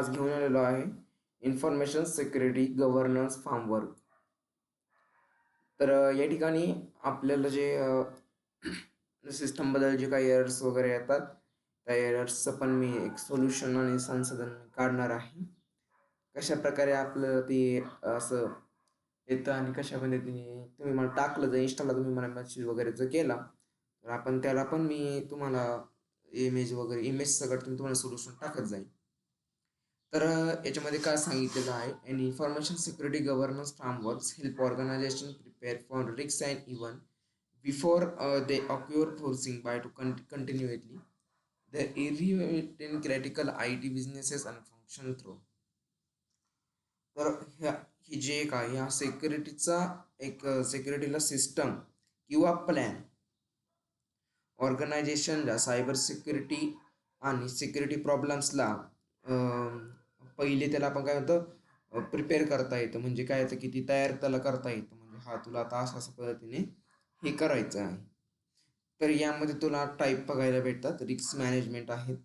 आज घेऊन आलेलो आहे इन्फॉर्मेशन सिक्युरिटी गव्हर्नन्स फ्रेमवर्क. तर या ठिकाणी आपल्याला जे सिस्टमबद्दल जे काही एरर्स वगैरे येतात त्या एरर्सचं पण मी एक सोल्युशन आणि संसाधन काढणार आहे. कशा प्रकारे आपलं ते असं येतं आणि कशा पद्धतीने तुम्ही मला टाकलं, जर इंस्टाला तुम्ही मला मेसेज वगैरे जर केला तर आपण त्याला पण मी तुम्हाला इमेज सगळं तुम्हाला सोल्युशन टाकत जाईल. तर याच्यामध्ये काय सांगितलेलं आहे, an information security governance frameworks help organization prepare for risk and even before they occur forcing by to continuously the irrelevant in critical IT businesses and function through. तर ही जे एक आहे ह्या सिक्युरिटीचा एक सिक्युरिटीला सिस्टम किंवा प्लॅन ऑर्गनायझेशनला सायबर सिक्युरिटी आणि security प्रॉब्लेम्सला पहिले त्याला आपण काय होतं प्रिपेअर करता येतं. म्हणजे काय येतं की ती तयार त्याला करता येतं. म्हणजे हा तुला आता अशा पद्धतीने हे करायचं आहे. तर यामध्ये तुला टाईप बघायला भेटतात. रिस्क मॅनेजमेंट आहेत,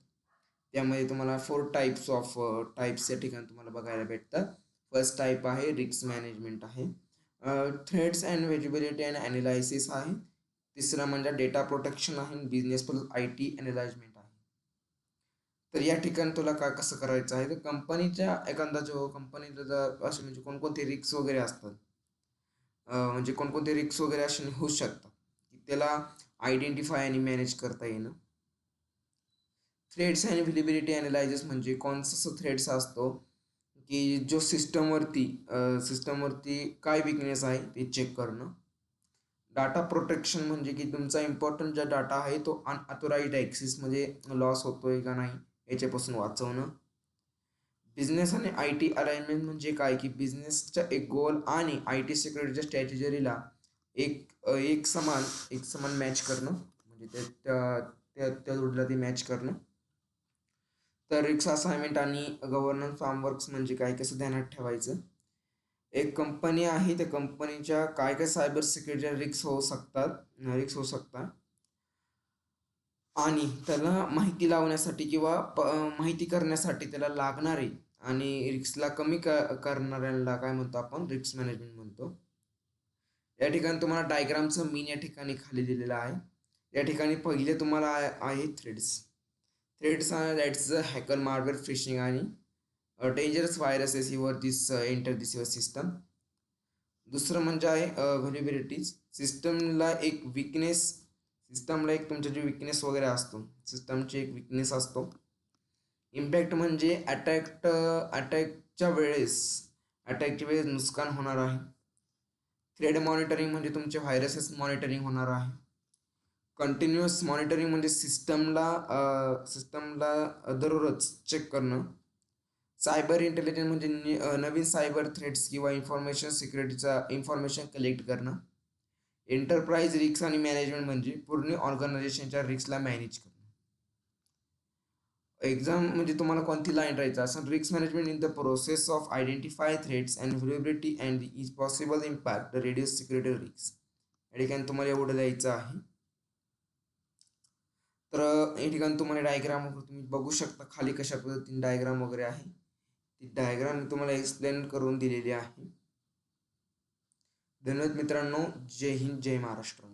त्यामध्ये तुम्हाला 4 टाईप्स ऑफ टाईप्स या ठिकाणी तुम्हाला बघायला भेटतात. फर्स्ट टाईप आहे रिस्क मॅनेजमेंट आहे. थ्रेड्स अँड व्हिजिबिलिटी अँड ॲनालायसिस आहे. तिसरा म्हणजे डेटा प्रोटेक्शन आहे. बिझनेस प्लस IT ॲनालाइजमेंट आहे. तर या ठिकाणी तुला काय कसं करायचं आहे, तर कंपनीच्या एखादा जो कंपनीला जर असे म्हणजे कोणकोणते रिस्क वगैरे असतात, म्हणजे कोणकोणते रिस्क वगैरे असे होऊ शकतात की त्याला आयडेंटिफाय आणि मॅनेज करता येणं. थ्रेड्स अँड व्हिजिबिलिटी ॲनालायसिस म्हणजे कोणचा थ्रेड्स असतो की जो सिस्टमवरती काय विकनेस आहे ते चेक करणं. डाटा प्रोटेक्शन म्हणजे की तुमचा इम्पॉर्टंट जो डाटा आहे तो अनऑथोराइज्ड ॲक्सेसमध्ये लॉस होतोय का नाही याच्यापासून वाचवणं. बिझनेस आणि IT अलाइनमेंट म्हणजे काय की बिझनेसच्या एक गोल आणि IT सिक्युरिटीच्या स्ट्रॅटेजीला एक समान मॅच करणं, म्हणजे त्या जोडीला ती मॅच करणं. तर रिस्क असाइनमेंट आणि गव्हर्नन्स फ्रेमवर्क्स म्हणजे काय, कसं ध्यानात ठेवायचं. एक कंपनी आहे, त्या कंपनीच्या काय काय सायबर सिक्युरिटी रिस्क होऊ शकतात आणि त्याला माहिती लावण्यासाठी किंवा माहिती करण्यासाठी त्याला लागणारे आणि रिस्कला कमी करणाऱ्याला काय म्हणतो आपण, रिस्क मॅनेजमेंट म्हणतो. या ठिकाणी तुम्हाला डायग्रामचं मीन या ठिकाणी खाली दिलेलं आहे. या ठिकाणी पहिले तुम्हाला आहे थ्रेड्स दॅट्स हॅकर मार्वेअर फिशिंग आणि dangerous viruses enter this your system. दुसरं म्हणजे आहे व्हलनेरबिलिटीज. सिस्टमला एक तुमचा जो विकनेस वगैरे असतो, सिस्टमची एक विकनेस असतो. इम्पॅक्ट म्हणजे अटॅकच्या वेळेस नुकसान होणार आहे. थ्रेड मॉनिटरिंग म्हणजे तुमचे व्हायरसेस मॉनिटरिंग होणार आहे. कंटिन्युअस मॉनिटरिंग म्हणजे सिस्टमला दररोज चेक करणं. सायबर इंटेलिजन्स म्हणजे नवीन सायबर थ्रेट्स किंवा इन्फॉर्मेशन कलेक्ट करणं. एंटरप्राइज रिस्क आणि मॅनेजमेंट म्हणजे पूर्ण ऑर्गनायझेशनच्या रिस्कला मॅनेज करणं. एक्झाम म्हणजे तुम्हाला कोणती लाईन राहायचं असं, risk management in the process of identify threats and vulnerability and is possible impact the radius security risk. या ठिकाणी तुम्हाला एवढं द्यायचं आहे. तर या ठिकाणी तुम्हाला डायग्राम वगैरे तुम्ही बघू शकता खाली कशा पद्धतीने डायग्राम वगैरे आहे. ती डायग्राम मी तुम्हाला एक्सप्लेन करून दिलेली आहे. धन्यवाद मित्रांनो. जय हिंद, जय महाराष्ट्र.